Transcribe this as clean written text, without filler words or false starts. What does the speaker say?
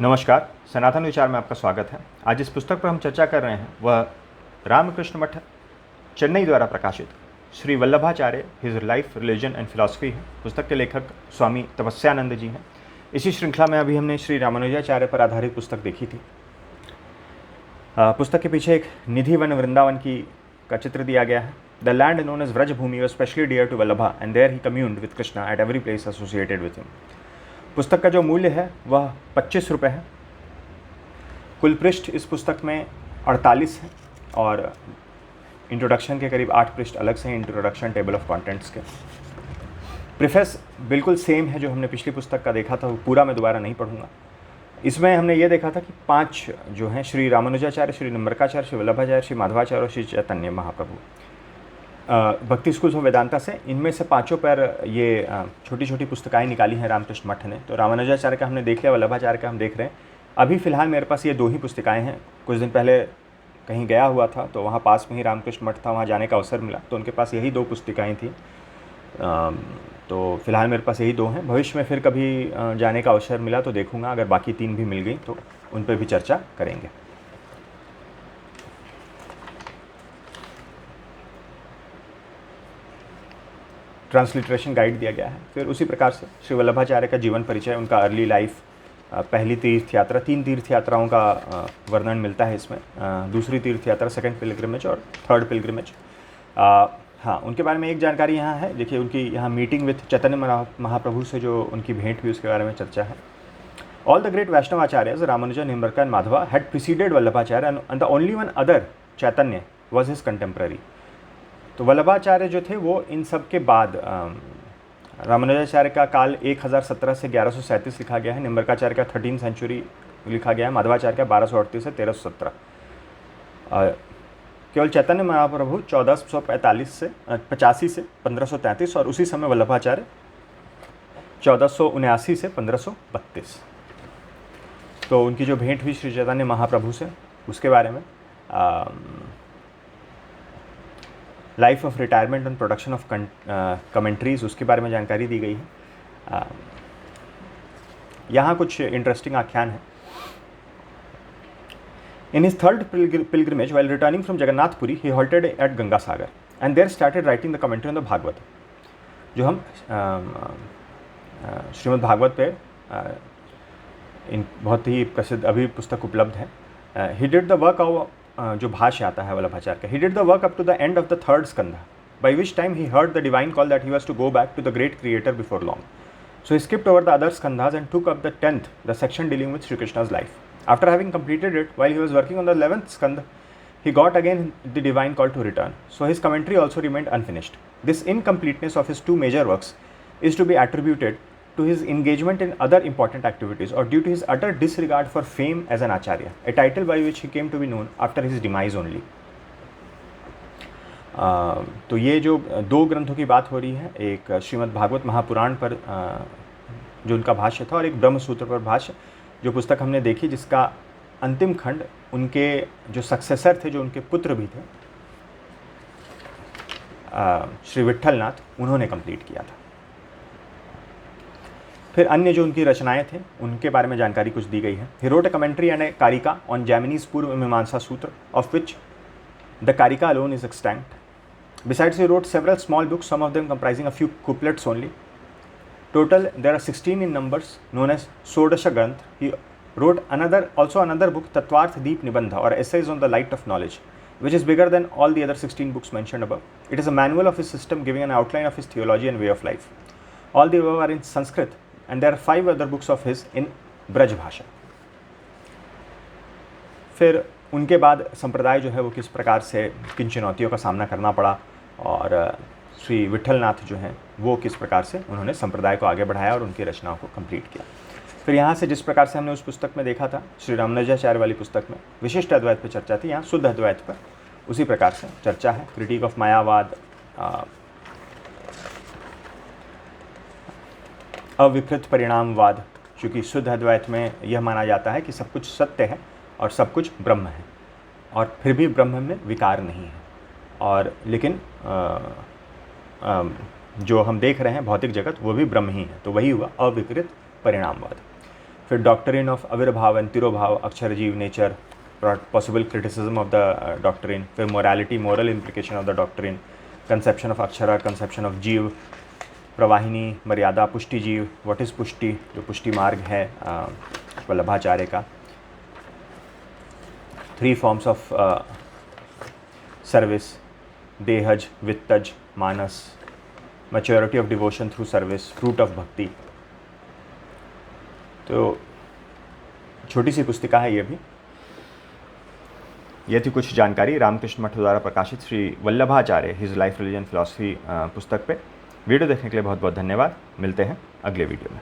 नमस्कार, सनातन विचार में आपका स्वागत है। आज इस पुस्तक पर हम चर्चा कर रहे हैं वह रामकृष्ण मठ चेन्नई द्वारा प्रकाशित Shri Vallabhacharya his life religion and philosophy है। पुस्तक के लेखक स्वामी तपस्यानंद जी हैं। इसी श्रृंखला में अभी हमने श्री रामानुजाचार्य पर आधारित पुस्तक देखी थी। पुस्तक के पीछे एक निधि वन वृंदावन का चित्र दिया गया है। The land known as Vraj Bhumi was specially dear to Vallabha and there he communed with Krishna at every place associated with him. पुस्तक का जो मूल्य है वह 25 रुपये है। कुल पृष्ठ इस पुस्तक में 48 है और इंट्रोडक्शन के करीब 8 पृष्ठ अलग से हैं, इंट्रोडक्शन टेबल ऑफ कंटेंट्स के। प्रीफेस बिल्कुल सेम है जो हमने पिछली पुस्तक का देखा था, वो पूरा मैं दोबारा नहीं पढ़ूंगा। इसमें हमने ये देखा था कि 5 जो हैं, श्री रामानुजाचार्य, श्री निम्बरकाचार्य, श्री वल्लभाचार्य, श्री माधवाचार्य और श्री चैतन्य महाप्रभु, भक्ति स्कूल्स ऑफ वेदांता से, इनमें से 5 पर ये छोटी छोटी पुस्तकाएं निकाली हैं रामकृष्ण मठ ने। तो रामानुजाचार्य का हमने देख लिया, वल्लभाचार्य का हम देख रहे हैं। अभी फ़िलहाल मेरे पास ये 2 ही पुस्तिकाएं हैं। कुछ दिन पहले कहीं गया हुआ था तो वहाँ पास में ही रामकृष्ण मठ था, वहाँ जाने का अवसर मिला तो उनके पास यही 2 पुस्तिकाएँ थी। तो फ़िलहाल मेरे पास यही 2 हैं। भविष्य में फिर कभी जाने का अवसर मिला तो देखूँगा, अगर बाकी 3 भी मिल गई तो उन पर भी चर्चा करेंगे। ट्रांसलिटरेशन गाइड दिया गया है। फिर उसी प्रकार से श्री वल्लभाचार्य का जीवन परिचय, उनका अर्ली लाइफ, पहली तीर्थ यात्रा, 3 तीर्थ यात्राओं का वर्णन मिलता है इसमें। दूसरी तीर्थ यात्रा, सेकंड पिलग्रिमेज और थर्ड पिलग्रिमेज। हाँ, उनके बारे में एक जानकारी यहाँ है। देखिए, उनकी यहाँ मीटिंग विथ चैतन्य महाप्रभु से जो उनकी भेंट हुई उसके बारे में चर्चा है। All the great Vaishnava acharyas Ramanuja, Nimbarka and Madhva had preceded Vallabhacharya and the only one other Chaitanya was his contemporary. तो वल्लभाचार्य जो थे वो इन सब के बाद, रामानुजाचार्य का काल 1017 से 1137 लिखा गया है, निम्बरकाचार्य का 13th सेंचुरी लिखा गया है, माधवाचार्य का 1238 से 1317। केवल चैतन्य महाप्रभु 1485 से 1533 और उसी समय वल्लभाचार्य 1479 से 1532। तो उनकी जो भेंट हुई श्री चैतन्य महाप्रभु से, उसके बारे में life of retirement and production of commentaries, उसके बारे में जानकारी दी गई है। यहाँ कुछ इंटरेस्टिंग आख्यान है। In his third pilgrimage while returning from Jagannathpuri he halted at Ganga Sagar and there started writing the commentary on the Bhagavata. जो हम श्रीमद् भागवत पे इन बहुत ही प्रसिद्ध अभी पुस्तक उपलब्ध है। he did the work of जो भाष्य आता है वल्लभाचार्य का, he did the work up to the end of the third skandha, by which time he heard the divine call that he was to go back to the great creator before long. So he skipped over the other skandhas and took up the 10th, the section dealing with Sri Krishna's life. After having completed it, while he was working on the 11th skandha, he got again the divine call to return. So his commentary also remained unfinished. This incompleteness of his 2 major works is to be attributed to his engagement in other important activities or due to his utter disregard for fame as an acharya, a title by which he came to be known after his demise only. तो ये जो 2 ग्रंथों की बात हो रही है, एक श्रीमद् भागवत महापुराण पर जो उनका भाष्य था और एक ब्रह्मसूत्र पर भाष्य, जो पुस्तक हमने देखी, जिसका अंतिम खंड उनके जो सक्सेसर थे, जो उनके पुत्र भी थे, श्री विट्ठलनाथ, उन्होंने कंप्लीट किया था। फिर अन्य जो उनकी रचनाएं थे उनके बारे में जानकारी कुछ दी गई है। He wrote a commentary and a karika on Jaimini's Purva Mimamsa Sutra, of which the karika alone is extant. Besides, he wrote several small books, some of them comprising a few couplets only. Total, there are 16 in numbers, known as Sodasha Granth. He wrote also another book, Tatvarth Deep Nibandha, or Essays on the Light of Knowledge, which is bigger than all the other 16 books mentioned above. It is a manual of his system giving an outline of his theology and way of life. All the above are in Sanskrit, and there are 5 other books of his in Braj भाषा। फिर उनके बाद संप्रदाय जो है वो किस प्रकार से किन चुनौतियों का सामना करना पड़ा और श्री विट्ठलनाथ जो हैं वो किस प्रकार से उन्होंने संप्रदाय को आगे बढ़ाया और उनकी रचनाओं को कंप्लीट किया। फिर यहाँ से जिस प्रकार से हमने उस पुस्तक में देखा था, श्री रामानुजाचार्य वाली पुस्तक में विशिष्ट अद्वैत पर चर्चा थी, यहाँ शुद्ध अद्वैत पर उसी प्रकार से चर्चा है। क्रिटिक ऑफ मायावाद, अविकृत परिणामवाद, चूँकि शुद्ध अद्वैत में यह माना जाता है कि सब कुछ सत्य है और सब कुछ ब्रह्म है, और फिर भी ब्रह्म में विकार नहीं है, और लेकिन जो हम देख रहे हैं भौतिक जगत वो भी ब्रह्म ही है, तो वही हुआ अविकृत परिणामवाद। फिर doctrine of avirbhava and tirobhava, Akshara jiva nature, possible criticism of the doctrine, फिर morality moral implication of the doctrine, conception of Akshara, conception of jiva, pravahini, मर्यादा, पुष्टि जीव, व्हाट इज़ पुष्टि, जो पुष्टि मार्ग है वल्लभाचार्य का, 3 forms of service, dehaja, vittaja, manasa, maturity of devotion through service, fruit of bhakti. तो छोटी सी पुस्तिका है ये भी। ये थी कुछ जानकारी रामकृष्ण मठ द्वारा प्रकाशित Shri Vallabhacharya his life religion philosophy पुस्तक पे। वीडियो देखने के लिए बहुत बहुत धन्यवाद। मिलते हैं अगले वीडियो में।